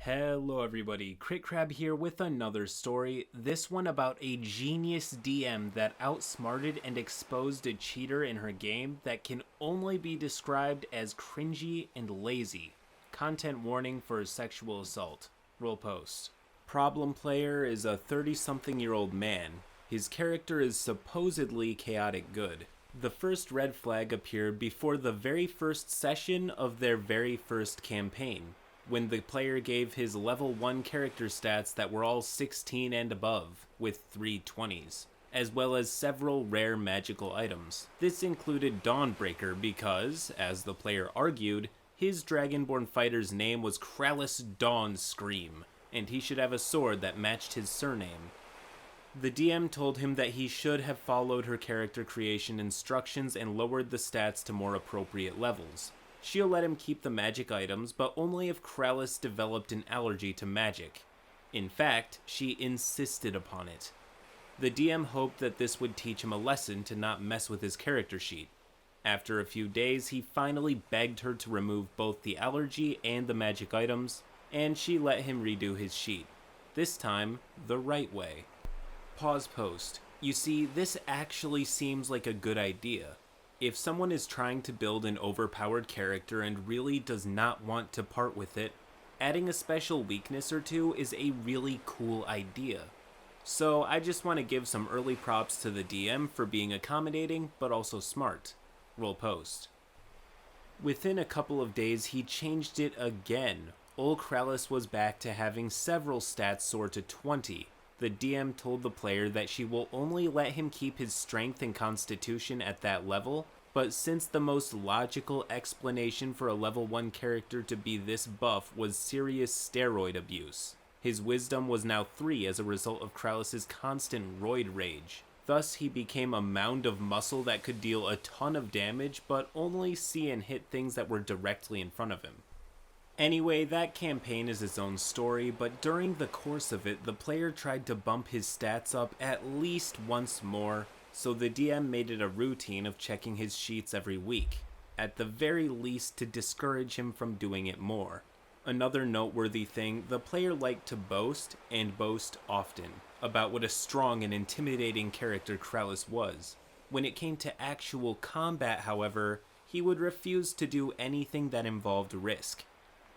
Hello everybody, CritCrab here with another story, this one about a genius DM that outsmarted and exposed a cheater in her game that can only be described as cringy and lazy. Content warning for sexual assault. Roll post. Problem player is a 30-something-year-old man. His character is supposedly chaotic good. The first red flag appeared before the very first session of their very first campaign, when the player gave his level 1 character stats that were all 16 and above, with 3 20s, as well as several rare magical items. This included Dawnbreaker because, as the player argued, his Dragonborn fighter's name was Krallis Dawnscream, and he should have a sword that matched his surname. The DM told him that he should have followed her character creation instructions and lowered the stats to more appropriate levels. She'll let him keep the magic items, but only if Krallis developed an allergy to magic. In fact, she insisted upon it. The DM hoped that this would teach him a lesson to not mess with his character sheet. After a few days, he finally begged her to remove both the allergy and the magic items, and she let him redo his sheet. This time, the right way. Pause post. You see, this actually seems like a good idea. If someone is trying to build an overpowered character and really does not want to part with it, adding a special weakness or two is a really cool idea. So I just want to give some early props to the DM for being accommodating, but also smart. Roll post. Within a couple of days, he changed it again. Old Krallis was back to having several stats soar to 20. The DM told the player that she will only let him keep his strength and constitution at that level, but since the most logical explanation for a level 1 character to be this buff was serious steroid abuse, his wisdom was now 3 as a result of Krallis' constant roid rage. Thus he became a mound of muscle that could deal a ton of damage, but only see and hit things that were directly in front of him. Anyway, that campaign is its own story, but during the course of it, the player tried to bump his stats up at least once more, so the DM made it a routine of checking his sheets every week, at the very least to discourage him from doing it more. Another noteworthy thing, the player liked to boast, and boast often, about what a strong and intimidating character Krallis was. When it came to actual combat, however, he would refuse to do anything that involved risk.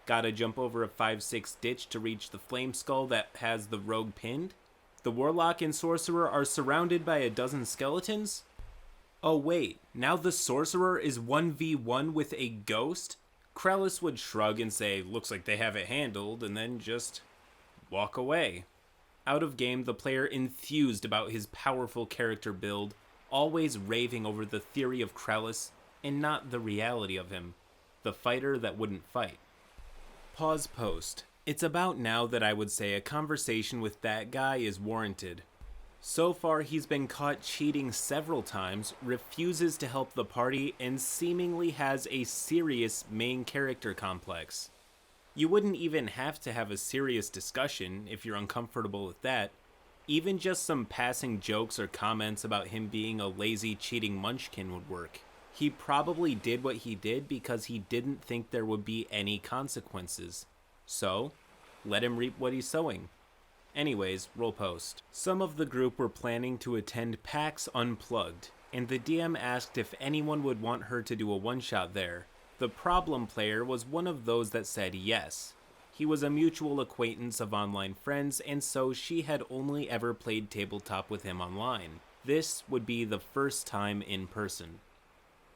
Gotta jump over a 5-6 ditch to reach the flame skull that has the rogue pinned? The warlock and sorcerer are surrounded by a dozen skeletons? Oh wait, now the sorcerer is 1v1 with a ghost? Krallis would shrug and say, looks like they have it handled, and then just walk away. Out of game, the player enthused about his powerful character build, always raving over the theory of Krallis, and not the reality of him, the fighter that wouldn't fight. Pause post. It's about now that I would say a conversation with that guy is warranted. So far he's been caught cheating several times, refuses to help the party, and seemingly has a serious main character complex. You wouldn't even have to have a serious discussion if you're uncomfortable with that. Even just some passing jokes or comments about him being a lazy cheating munchkin would work. He probably did what he did because he didn't think there would be any consequences. So, let him reap what he's sowing. Anyways, roll post. Some of the group were planning to attend PAX Unplugged, and the DM asked if anyone would want her to do a one-shot there. The problem player was one of those that said yes. He was a mutual acquaintance of online friends, and so she had only ever played tabletop with him online. This would be the first time in person.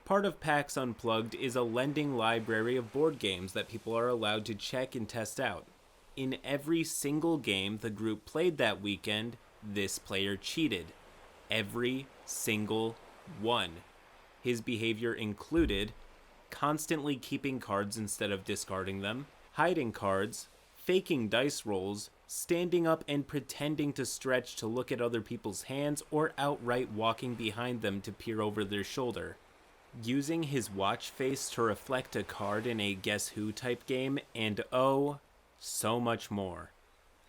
Part of PAX Unplugged is a lending library of board games that people are allowed to check and test out. In every single game the group played that weekend, this player cheated. Every single one. His behavior included constantly keeping cards instead of discarding them, hiding cards, faking dice rolls, standing up and pretending to stretch to look at other people's hands, or outright walking behind them to peer over their shoulder. Using his watch face to reflect a card in a Guess Who type game, and oh, so much more.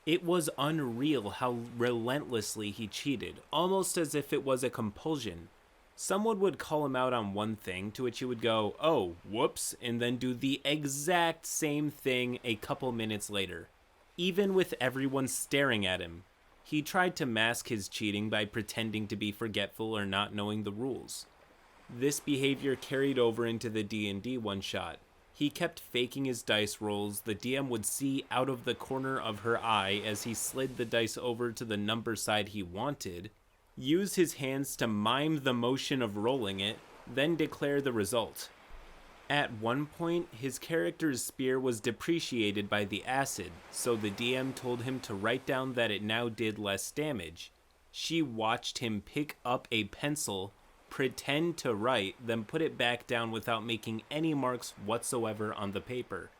It was unreal how relentlessly he cheated, almost as if it was a compulsion. Someone would call him out on one thing, to which he would go, oh, whoops, and then do the exact same thing a couple minutes later. even with everyone staring at him. He tried to mask his cheating by pretending to be forgetful or not knowing the rules. This behavior carried over into the D&D one-shot. He kept faking his dice rolls the DM would see out of the corner of her eye as he slid the dice over to the number side he wanted, use his hands to mime the motion of rolling it, then declare the result. At one point, his character's spear was depreciated by the acid, so the DM told him to write down that it now did less damage. She watched him pick up a pencil, pretend to write, then put it back down without making any marks whatsoever on the paper.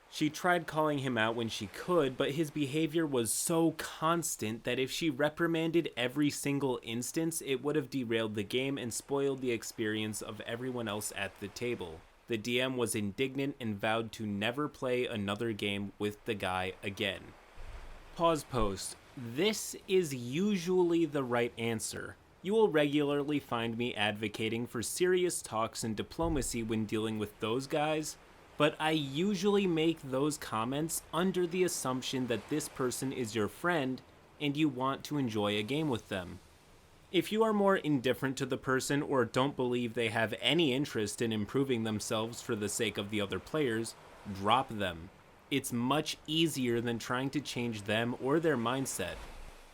She tried calling him out when she could, but his behavior was so constant that if she reprimanded every single instance, it would have derailed the game and spoiled the experience of everyone else at the table. The DM was indignant and vowed to never play another game with the guy again. Pause post. This is usually the right answer. You will regularly find me advocating for serious talks and diplomacy when dealing with those guys, but I usually make those comments under the assumption that this person is your friend and you want to enjoy a game with them. If you are more indifferent to the person or don't believe they have any interest in improving themselves for the sake of the other players, drop them. It's much easier than trying to change them or their mindset.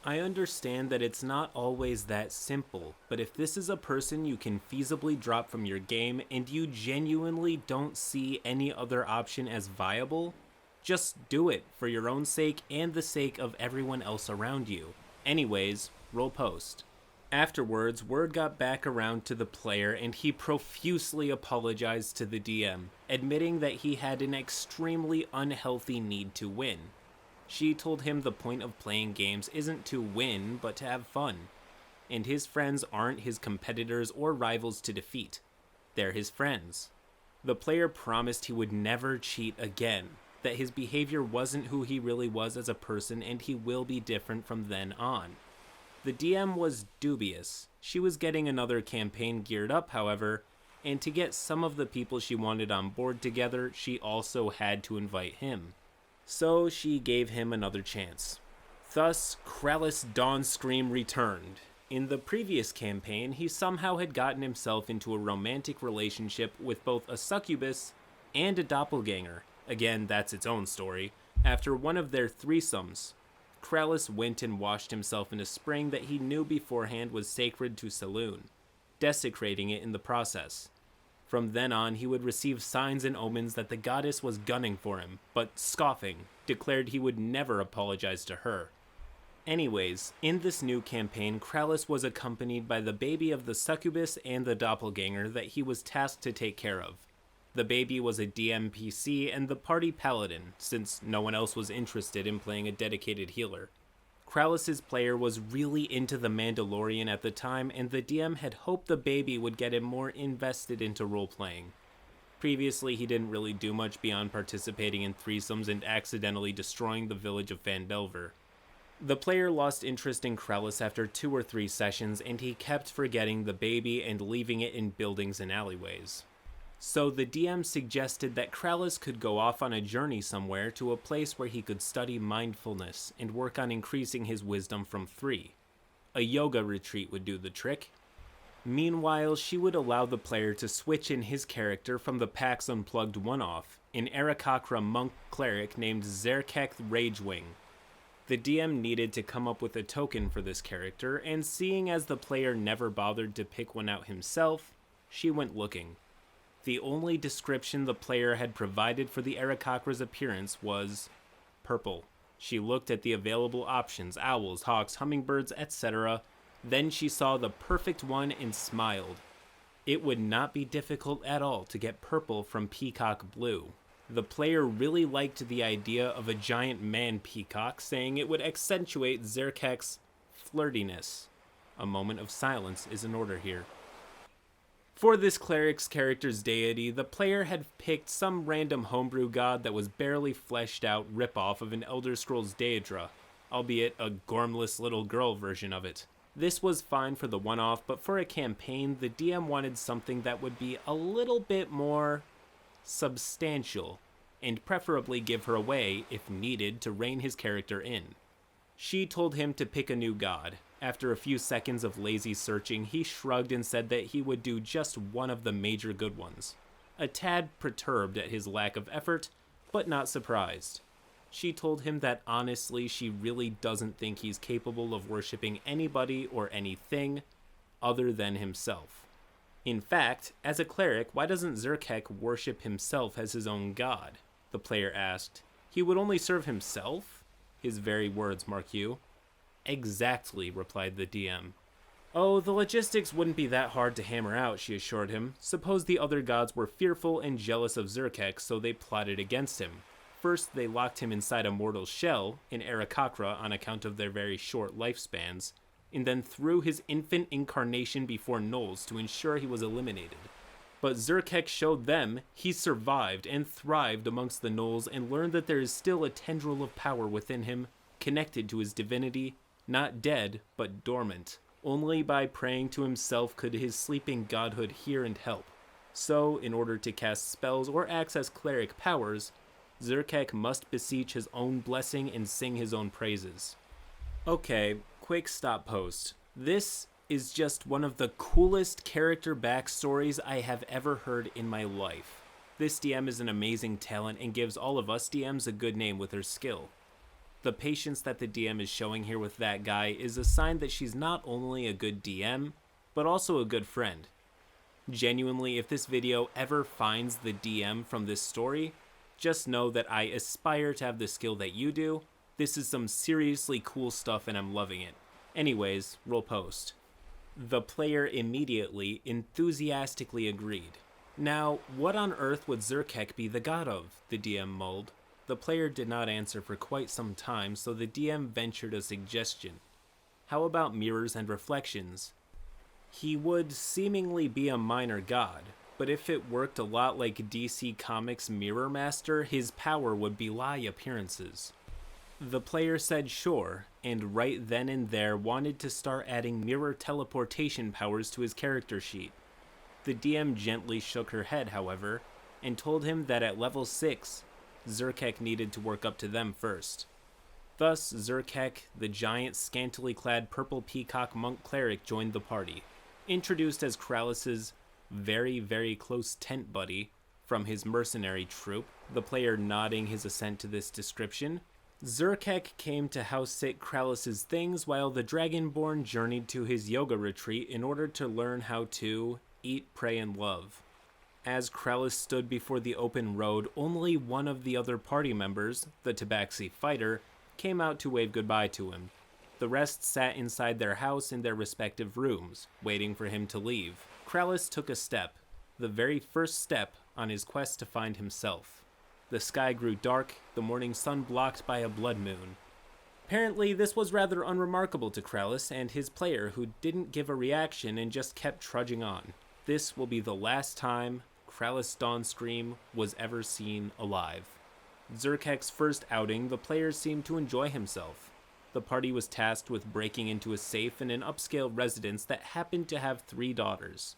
I understand that it's not always that simple, but if this is a person you can feasibly drop from your game and you genuinely don't see any other option as viable, just do it for your own sake and the sake of everyone else around you. Anyways, roll post. Afterwards, word got back around to the player and he profusely apologized to the DM, admitting that he had an extremely unhealthy need to win. She told him the point of playing games isn't to win, but to have fun. And his friends aren't his competitors or rivals to defeat. They're his friends. The player promised he would never cheat again, that his behavior wasn't who he really was as a person and he will be different from then on. The DM was dubious. She was getting another campaign geared up, however, and to get some of the people she wanted on board together, she also had to invite him. So she gave him another chance. Thus, Krallis Dawnscream returned. In the previous campaign, he somehow had gotten himself into a romantic relationship with both a succubus and a doppelganger. Again, that's its own story. After one of their threesomes, Krallis went and washed himself in a spring that he knew beforehand was sacred to Saloon, desecrating it in the process. From then on, he would receive signs and omens that the goddess was gunning for him, but scoffing, declared he would never apologize to her. Anyways, in this new campaign, Krallis was accompanied by the baby of the succubus and the doppelganger that he was tasked to take care of. The baby was a DMPC and the party paladin, since no one else was interested in playing a dedicated healer. Krallis' player was really into the Mandalorian at the time, and the DM had hoped the baby would get him more invested into role-playing. Previously, he didn't really do much beyond participating in threesomes and accidentally destroying the village of Phandelver. The player lost interest in Krallis after 2 or 3 sessions, and he kept forgetting the baby and leaving it in buildings and alleyways. So the DM suggested that Krallis could go off on a journey somewhere to a place where he could study mindfulness and work on increasing his wisdom from 3. A yoga retreat would do the trick. Meanwhile, she would allow the player to switch in his character from the PAX Unplugged one-off, an Aarakocra monk cleric named Zerkek Ragewing. The DM needed to come up with a token for this character, and seeing as the player never bothered to pick one out himself, she went looking. The only description the player had provided for the Aarakocra's appearance was purple. She looked at the available options, owls, hawks, hummingbirds, etc. Then she saw the perfect one and smiled. It would not be difficult at all to get purple from peacock blue. The player really liked the idea of a giant man peacock, saying it would accentuate Zerkek's flirtiness. A moment of silence is in order here. For this cleric's character's deity, the player had picked some random homebrew god that was barely fleshed out ripoff of an Elder Scrolls Daedra, albeit a gormless little girl version of it. This was fine for the one-off, but for a campaign, the DM wanted something that would be a little bit more substantial, and preferably give her away if needed to rein his character in. She told him to pick a new god. After a few seconds of lazy searching, he shrugged and said that he would do just one of the major good ones. A tad perturbed at his lack of effort, but not surprised. She told him that honestly she really doesn't think he's capable of worshipping anybody or anything other than himself. In fact, as a cleric, why doesn't Zerkek worship himself as his own god? The player asked. He would only serve himself? His very words, mark you. Exactly, replied the DM. Oh, the logistics wouldn't be that hard to hammer out, she assured him. Suppose the other gods were fearful and jealous of Zerkek, so they plotted against him. First, they locked him inside a mortal shell in Aarakocra on account of their very short lifespans, and then threw his infant incarnation before gnolls to ensure he was eliminated. But Zerkek showed them he survived and thrived amongst the gnolls and learned that there is still a tendril of power within him, connected to his divinity, not dead, but dormant. Only by praying to himself could his sleeping godhood hear and help. So, in order to cast spells or access cleric powers, Zerkek must beseech his own blessing and sing his own praises. Okay, quick stop post. This is just one of the coolest character backstories I have ever heard in my life. This DM is an amazing talent and gives all of us DMs a good name with her skill. The patience that the DM is showing here with that guy is a sign that she's not only a good DM, but also a good friend. Genuinely, if this video ever finds the DM from this story, just know that I aspire to have the skill that you do. This is some seriously cool stuff and I'm loving it. Anyways, roll post. The player immediately, enthusiastically agreed. Now, what on earth would Zerkek be the god of? The DM mulled. The player did not answer for quite some time, so the DM ventured a suggestion. How about mirrors and reflections? He would seemingly be a minor god, but if it worked a lot like DC Comics' Mirror Master, his power would belie appearances. The player said sure, and right then and there wanted to start adding mirror teleportation powers to his character sheet. The DM gently shook her head, however, and told him that at level 6, Zerkek needed to work up to them first. Thus, Zerkek, the giant, scantily clad purple peacock monk cleric, joined the party. Introduced as Kralis's very, very close tent buddy from his mercenary troop, the player nodding his assent to this description, Zerkek came to house-sit Kralis's things while the Dragonborn journeyed to his yoga retreat in order to learn how to eat, pray, and love. As Kralis stood before the open road, only one of the other party members, the Tabaxi fighter, came out to wave goodbye to him. The rest sat inside their house in their respective rooms, waiting for him to leave. Kralis took a step, the very first step on his quest to find himself. The sky grew dark, the morning sun blocked by a blood moon. Apparently, this was rather unremarkable to Kralis and his player, who didn't give a reaction and just kept trudging on. This will be the last time Kralis Dawnscream was ever seen alive. Zerkek's first outing, the player seemed to enjoy himself. The party was tasked with breaking into a safe in an upscale residence that happened to have 3 daughters,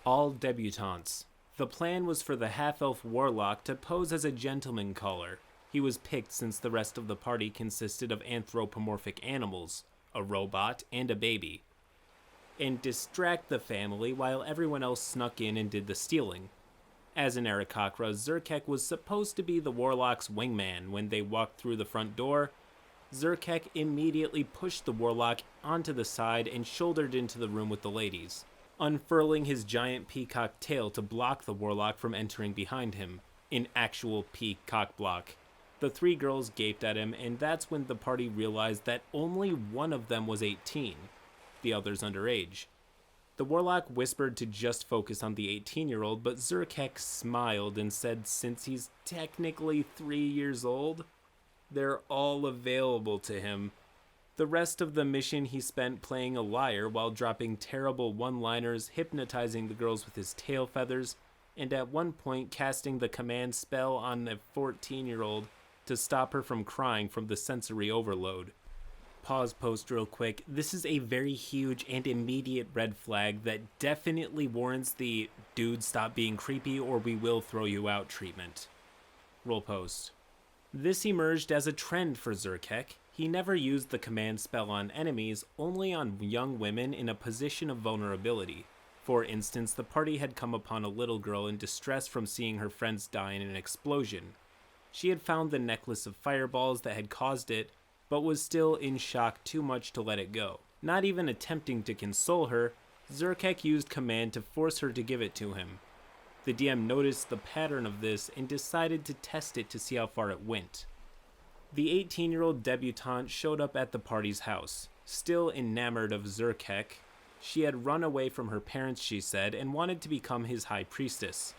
all debutantes. The plan was for the half-elf warlock to pose as a gentleman caller. He was picked since the rest of the party consisted of anthropomorphic animals, a robot, and a baby, and distract the family while everyone else snuck in and did the stealing. As in Aarakocra, Zerkek was supposed to be the warlock's wingman. When they walked through the front door, Zerkek immediately pushed the warlock onto the side and shouldered into the room with the ladies, unfurling his giant peacock tail to block the warlock from entering behind him, in actual peacock block. The 3 girls gaped at him, and that's when the party realized that only one of them was 18, the others underage. The warlock whispered to just focus on the 18-year-old, but Zerkek smiled and said since he's technically 3 years old, they're all available to him. The rest of the mission he spent playing a liar while dropping terrible one-liners, hypnotizing the girls with his tail feathers, and at one point casting the command spell on a 14-year-old to stop her from crying from the sensory overload. Pause post real quick. This is a very huge and immediate red flag that definitely warrants the "dude, stop being creepy or we will throw you out" treatment. Roll post. This emerged as a trend for Zerkek. He never used the command spell on enemies, only on young women in a position of vulnerability. For instance, the party had come upon a little girl in distress from seeing her friends die in an explosion. She had found the necklace of fireballs that had caused it, but was still in shock too much to let it go. Not even attempting to console her, Zerkek used command to force her to give it to him. The DM noticed the pattern of this and decided to test it to see how far it went. The 18-year-old debutante showed up at the party's house. Still enamored of Zerkek, she had run away from her parents, she said, and wanted to become his high priestess.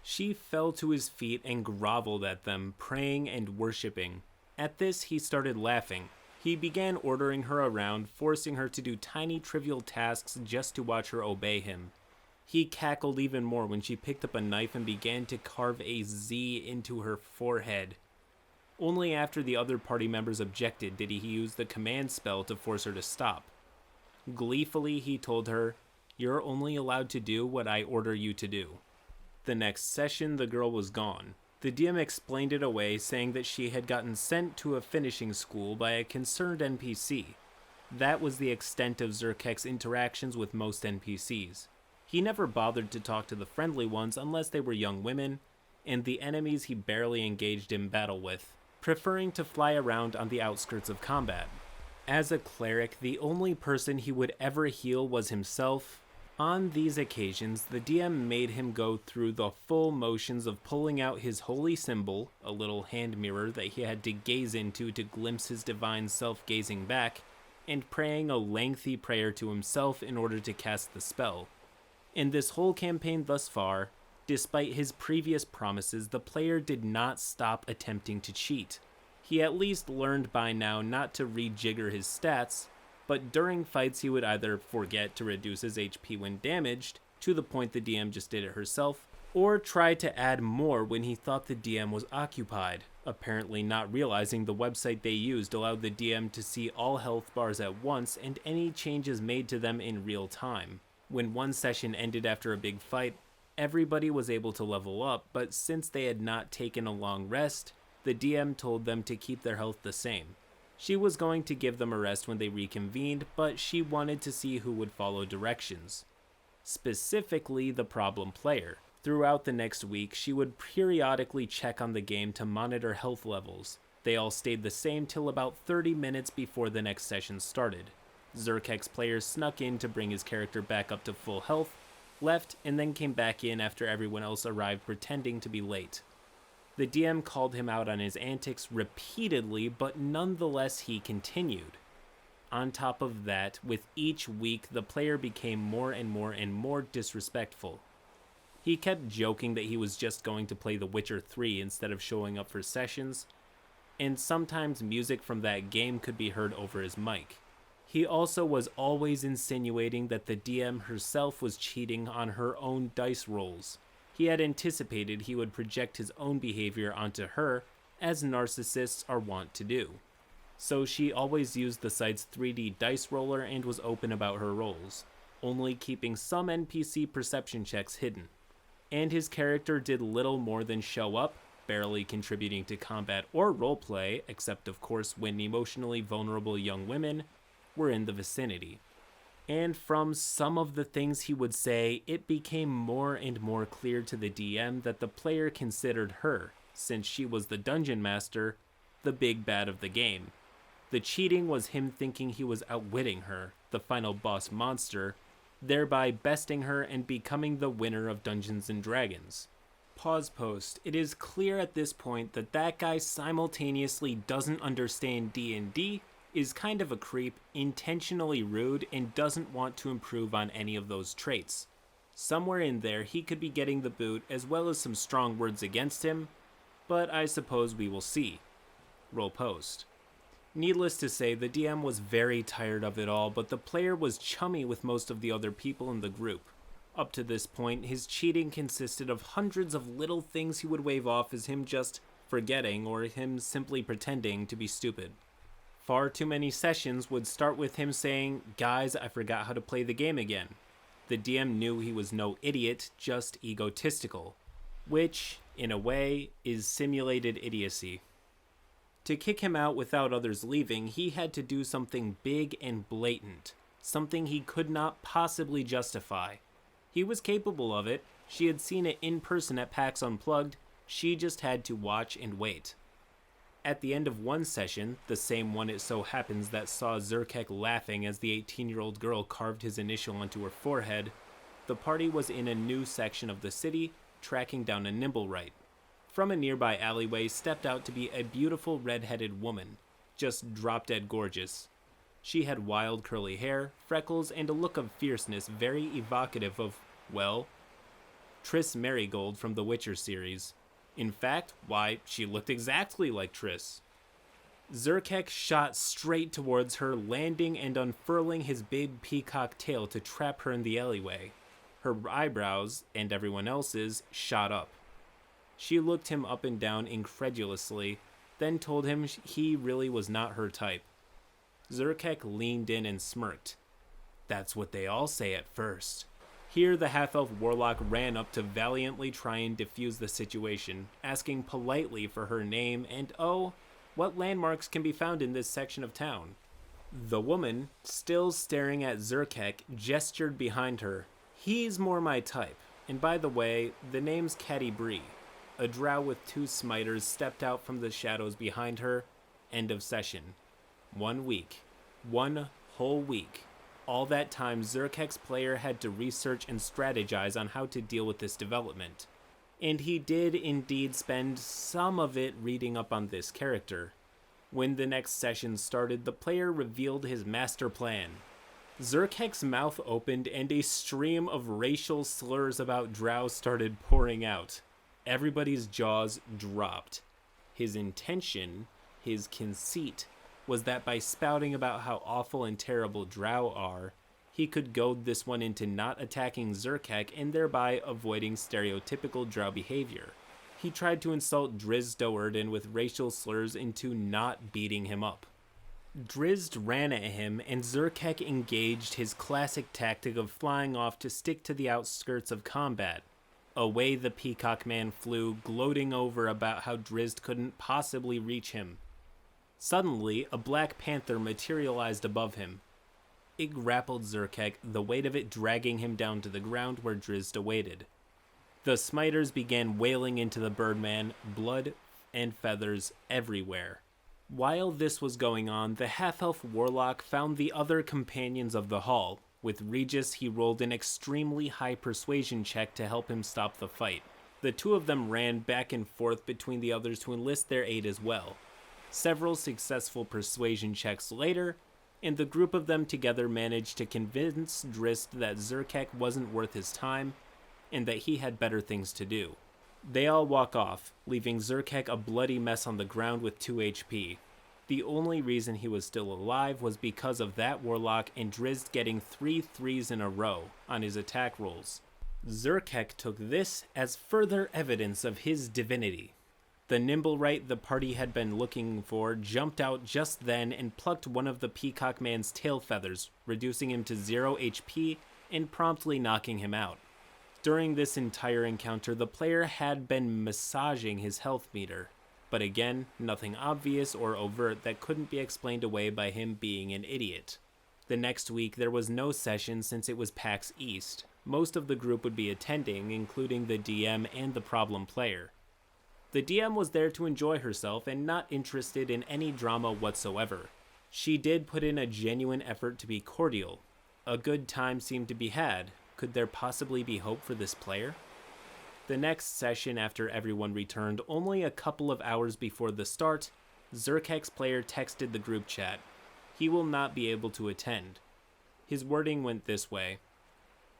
She fell to his feet and groveled at them, praying and worshipping. At this, he started laughing. He began ordering her around, forcing her to do tiny trivial tasks just to watch her obey him. He cackled even more when she picked up a knife and began to carve a Z into her forehead. Only after the other party members objected did he use the command spell to force her to stop. Gleefully, he told her, "You're only allowed to do what I order you to do." The next session, the girl was gone. The DM explained it away, saying that she had gotten sent to a finishing school by a concerned NPC. That was the extent of Zerkek's interactions with most NPCs. He never bothered to talk to the friendly ones unless they were young women, and the enemies he barely engaged in battle with, preferring to fly around on the outskirts of combat. As a cleric, the only person he would ever heal was himself. On these occasions, the DM made him go through the full motions of pulling out his holy symbol, a little hand mirror that he had to gaze into to glimpse his divine self gazing back, and praying a lengthy prayer to himself in order to cast the spell. In this whole campaign thus far, despite his previous promises, the player did not stop attempting to cheat. He at least learned by now not to rejigger his stats, but during fights he would either forget to reduce his HP when damaged, to the point the DM just did it herself, or try to add more when he thought the DM was occupied, apparently not realizing the website they used allowed the DM to see all health bars at once and any changes made to them in real time. When one session ended after a big fight, everybody was able to level up, but since they had not taken a long rest, the DM told them to keep their health the same. She was going to give them a rest when they reconvened, but she wanted to see who would follow directions. Specifically, the problem player. Throughout the next week, she would periodically check on the game to monitor health levels. They all stayed the same till about 30 minutes before the next session started. Zerkek's player snuck in to bring his character back up to full health, left, and then came back in after everyone else arrived pretending to be late. The DM called him out on his antics repeatedly, but nonetheless he continued. On top of that, with each week, the player became more and more disrespectful. He kept joking that he was just going to play The Witcher 3 instead of showing up for sessions, and sometimes music from that game could be heard over his mic. He also was always insinuating that the DM herself was cheating on her own dice rolls. He had anticipated he would project his own behavior onto her, as narcissists are wont to do. So she always used the site's 3D dice roller and was open about her rolls, only keeping some NPC perception checks hidden. And his character did little more than show up, barely contributing to combat or roleplay, except of course when emotionally vulnerable young women were in the vicinity. And from some of the things he would say, it became more and more clear to the DM that the player considered her, since she was the dungeon master, the big bad of the game. The cheating was him thinking he was outwitting her, the final boss monster, thereby besting her and becoming the winner of Dungeons & Dragons. Pause post. It is clear at this point that that guy simultaneously doesn't understand D&D, is kind of a creep, intentionally rude, and doesn't want to improve on any of those traits. Somewhere in there, he could be getting the boot as well as some strong words against him, but I suppose we will see. Roll post. Needless to say, the DM was very tired of it all, but the player was chummy with most of the other people in the group. Up to this point, his cheating consisted of hundreds of little things he would wave off as him just forgetting or him simply pretending to be stupid. Far too many sessions would start with him saying, "Guys, I forgot how to play the game again." The DM knew he was no idiot, just egotistical, which in a way, is simulated idiocy. To kick him out without others leaving, he had to do something big and blatant, something he could not possibly justify. He was capable of it, she had seen it in person at PAX Unplugged, she just had to watch and wait. At the end of one session, the same one it so happens that saw Zerkek laughing as the 18-year-old girl carved his initial onto her forehead, the party was in a new section of the city, tracking down a nimble-right. From a nearby alleyway stepped out to be a beautiful red-headed woman, just drop-dead gorgeous. She had wild curly hair, freckles, and a look of fierceness very evocative of, well, Triss Merigold from the Witcher series. In fact, why, she looked exactly like Triss. Zerkek shot straight towards her, landing and unfurling his big peacock tail to trap her in the alleyway. Her eyebrows, and everyone else's, shot up. She looked him up and down incredulously, then told him he really was not her type. Zerkek leaned in and smirked. That's what they all say at first. Here the half-elf warlock ran up to valiantly try and defuse the situation, asking politely for her name and, oh, what landmarks can be found in this section of town. The woman, still staring at Zerkek, gestured behind her. He's more my type, and by the way, the name's Catti-Brie. A drow with 2 smiters stepped out from the shadows behind her. End of session. 1 week. 1 whole week. All that time, Zerkek's player had to research and strategize on how to deal with this development. And he did indeed spend some of it reading up on this character. When the next session started, the player revealed his master plan. Zerkek's mouth opened and a stream of racial slurs about drow started pouring out. Everybody's jaws dropped. His intention, his conceit, was that by spouting about how awful and terrible drow are, he could goad this one into not attacking Zerkek and thereby avoiding stereotypical drow behavior. He tried to insult Drizzt with racial slurs into not beating him up. Drizzt ran at him and Zerkek engaged his classic tactic of flying off to stick to the outskirts of combat. Away the Peacock Man flew, gloating over about how Drizzt couldn't possibly reach him. Suddenly, a black panther materialized above him. It grappled Zerkek, the weight of it dragging him down to the ground where Drizzt awaited. The smiters began wailing into the birdman, blood and feathers everywhere. While this was going on, the half-elf warlock found the other companions of the hall. With Regis, he rolled an extremely high persuasion check to help him stop the fight. The 2 of them ran back and forth between the others to enlist their aid as well. Several successful persuasion checks later, and the group of them together managed to convince Drizzt that Zerkek wasn't worth his time, and that he had better things to do. They all walk off, leaving Zerkek a bloody mess on the ground with 2 HP. The only reason he was still alive was because of that warlock and Drizzt getting 3 threes in a row on his attack rolls. Zerkek took this as further evidence of his divinity. The nimble-right the party had been looking for jumped out just then and plucked one of the Peacock Man's tail feathers, reducing him to 0 HP and promptly knocking him out. During this entire encounter, the player had been massaging his health meter, but again, nothing obvious or overt that couldn't be explained away by him being an idiot. The next week, there was no session since it was PAX East. Most of the group would be attending, including the DM and the problem player. The DM was there to enjoy herself and not interested in any drama whatsoever. She did put in a genuine effort to be cordial. A good time seemed to be had. Could there possibly be hope for this player? The next session after everyone returned, only a couple of hours before the start, Zerkek's player texted the group chat. He will not be able to attend. His wording went this way.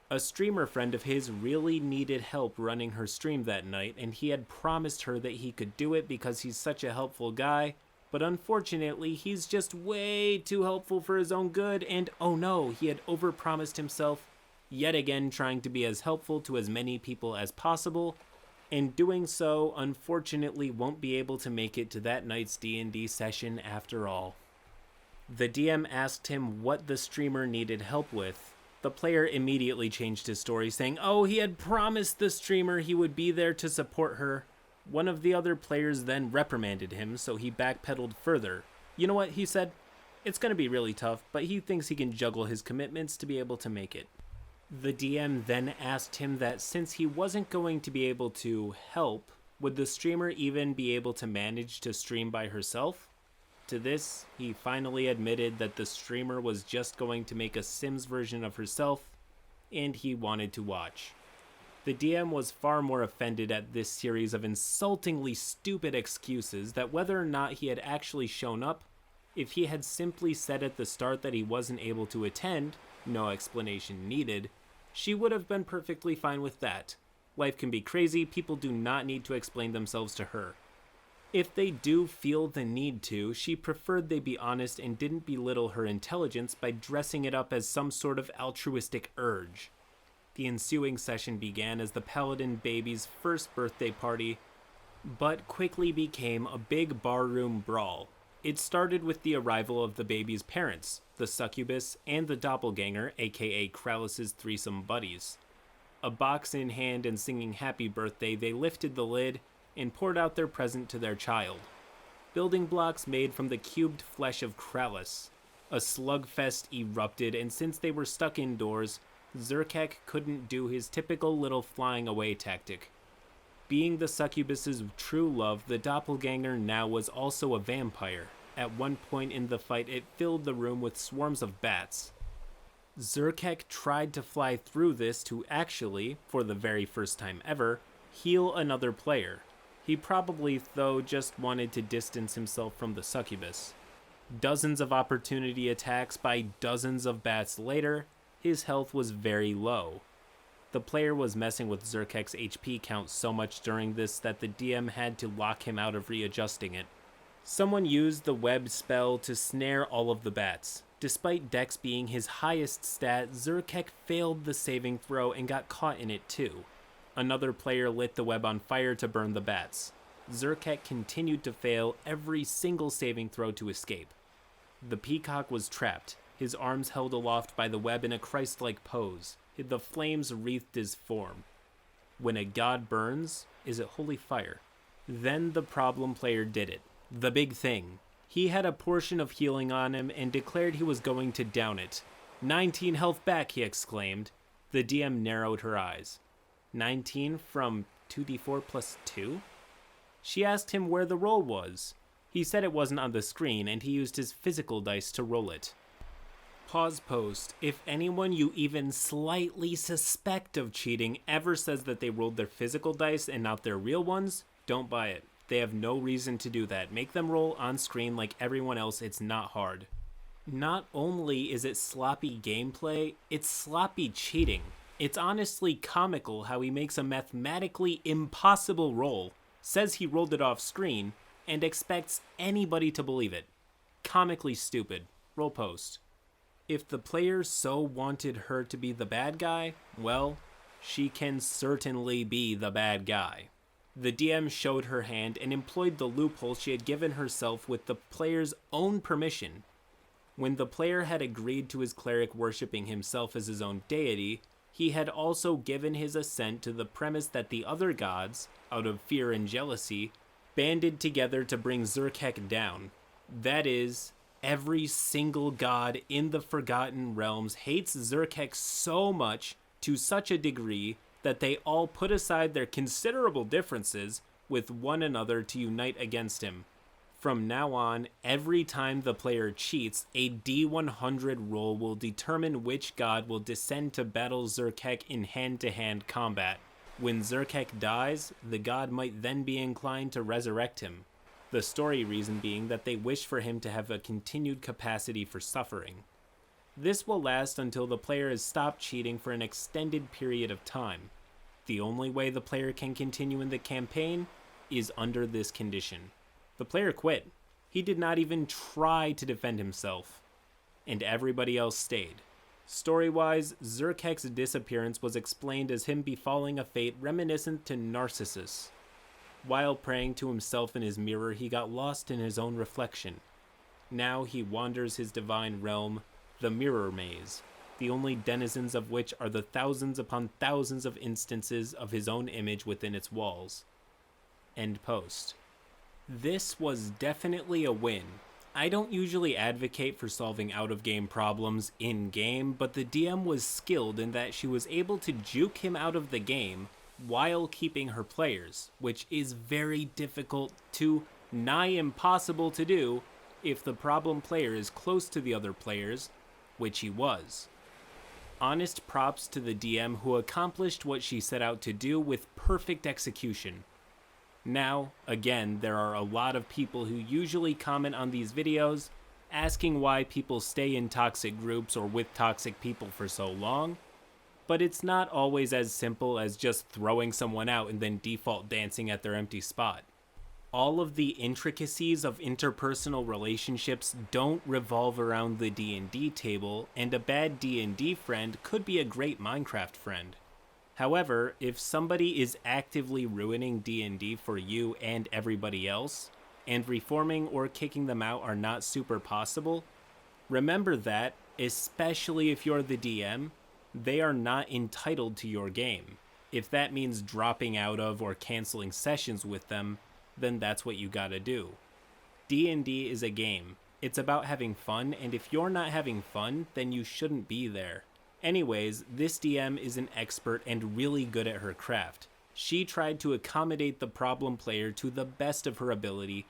A streamer friend of his really needed help running her stream that night, and he had promised her that he could do it because he's such a helpful guy, but unfortunately he's just way too helpful for his own good, and oh no, he had overpromised himself, yet again trying to be as helpful to as many people as possible, and doing so unfortunately won't be able to make it to that night's D&D session after all. The DM asked him what the streamer needed help with. The player immediately changed his story, saying, oh, he had promised the streamer he would be there to support her. One of the other players then reprimanded him, so he backpedaled further. You know what, he said? It's going to be really tough, but he thinks he can juggle his commitments to be able to make it. The DM then asked him that since he wasn't going to be able to help, would the streamer even be able to manage to stream by herself? To this, he finally admitted that the streamer was just going to make a Sims version of herself, and he wanted to watch. The DM was far more offended at this series of insultingly stupid excuses that whether or not he had actually shown up, if he had simply said at the start that he wasn't able to attend, no explanation needed, she would have been perfectly fine with that. Life can be crazy, people do not need to explain themselves to her. If they do feel the need to, she preferred they be honest and didn't belittle her intelligence by dressing it up as some sort of altruistic urge. The ensuing session began as the Paladin baby's first birthday party, but quickly became a big barroom brawl. It started with the arrival of the baby's parents, the succubus, and the doppelganger, aka Krallis's threesome buddies. A box in hand and singing happy birthday, they lifted the lid and poured out their present to their child. Building blocks made from the cubed flesh of Krallis. A slugfest erupted, and since they were stuck indoors, Zerkek couldn't do his typical little flying away tactic. Being the succubus's true love, the doppelganger now was also a vampire. At one point in the fight, it filled the room with swarms of bats. Zerkek tried to fly through this to actually, for the very first time ever, heal another player. He probably, though, just wanted to distance himself from the succubus. Dozens of opportunity attacks by dozens of bats later, his health was very low. The player was messing with Zerkek's HP count so much during this that the DM had to lock him out of readjusting it. Someone used the web spell to snare all of the bats. Despite Dex being his highest stat, Zerkek failed the saving throw and got caught in it too. Another player lit the web on fire to burn the bats. Zerkek continued to fail every single saving throw to escape. The peacock was trapped, his arms held aloft by the web in a Christ-like pose. The flames wreathed his form. When a god burns, is it holy fire? Then the problem player did it. The big thing. He had a portion of healing on him and declared he was going to down it. 19 health back, he exclaimed. The DM narrowed her eyes. 19 from 2d4 plus 2? She asked him where the roll was. He said it wasn't on the screen, and he used his physical dice to roll it. Pause post. If anyone you even slightly suspect of cheating ever says that they rolled their physical dice and not their real ones, don't buy it. They have no reason to do that. Make them roll on screen like everyone else. It's not hard. Not only is it sloppy gameplay, it's sloppy cheating. It's honestly comical how he makes a mathematically impossible roll, says he rolled it off screen, and expects anybody to believe it. Comically stupid. Roll post. If the player so wanted her to be the bad guy, well, she can certainly be the bad guy. The DM showed her hand and employed the loophole she had given herself with the player's own permission. When the player had agreed to his cleric worshipping himself as his own deity, he had also given his assent to the premise that the other gods, out of fear and jealousy, banded together to bring Zerkek down. That is, every single god in the Forgotten Realms hates Zerkek so much, to such a degree, that they all put aside their considerable differences with one another to unite against him. From now on, every time the player cheats, a D100 roll will determine which god will descend to battle Zerkek in hand-to-hand combat. When Zerkek dies, the god might then be inclined to resurrect him. The story reason being that they wish for him to have a continued capacity for suffering. This will last until the player has stopped cheating for an extended period of time. The only way the player can continue in the campaign is under this condition. The player quit. He did not even try to defend himself. And everybody else stayed. Story-wise, Zerkek's disappearance was explained as him befalling a fate reminiscent to Narcissus. While praying to himself in his mirror, he got lost in his own reflection. Now he wanders his divine realm, the Mirror Maze, the only denizens of which are the thousands upon thousands of instances of his own image within its walls. End post. This was definitely a win. I don't usually advocate for solving out-of-game problems in-game, but the DM was skilled in that she was able to juke him out of the game while keeping her players, which is very difficult to nigh impossible to do if the problem player is close to the other players, which he was. Honest props to the DM who accomplished what she set out to do with perfect execution. Now, again, there are a lot of people who usually comment on these videos asking why people stay in toxic groups or with toxic people for so long, but it's not always as simple as just throwing someone out and then default dancing at their empty spot. All of the intricacies of interpersonal relationships don't revolve around the D&D table, and a bad D&D friend could be a great Minecraft friend. However, if somebody is actively ruining D&D for you and everybody else, and reforming or kicking them out are not super possible, remember that, especially if you're the DM, they are not entitled to your game. If that means dropping out of or canceling sessions with them, then that's what you gotta do. D&D is a game. It's about having fun, and if you're not having fun, then you shouldn't be there. Anyways, this DM is an expert and really good at her craft. She tried to accommodate the problem player to the best of her ability,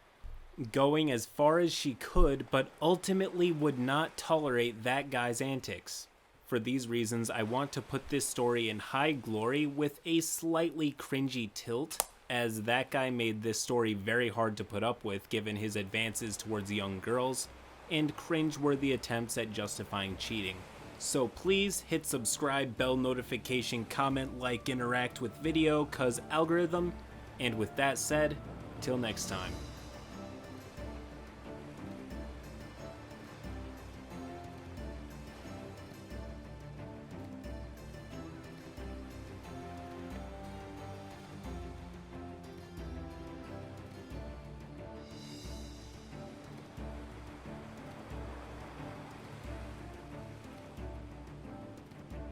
going as far as she could, but ultimately would not tolerate that guy's antics. For these reasons, I want to put this story in high glory with a slightly cringy tilt, as that guy made this story very hard to put up with given his advances towards young girls, and cringe-worthy attempts at justifying cheating. So please hit subscribe, bell notification, comment, like, interact with video, cause algorithm, and with that said, till next time.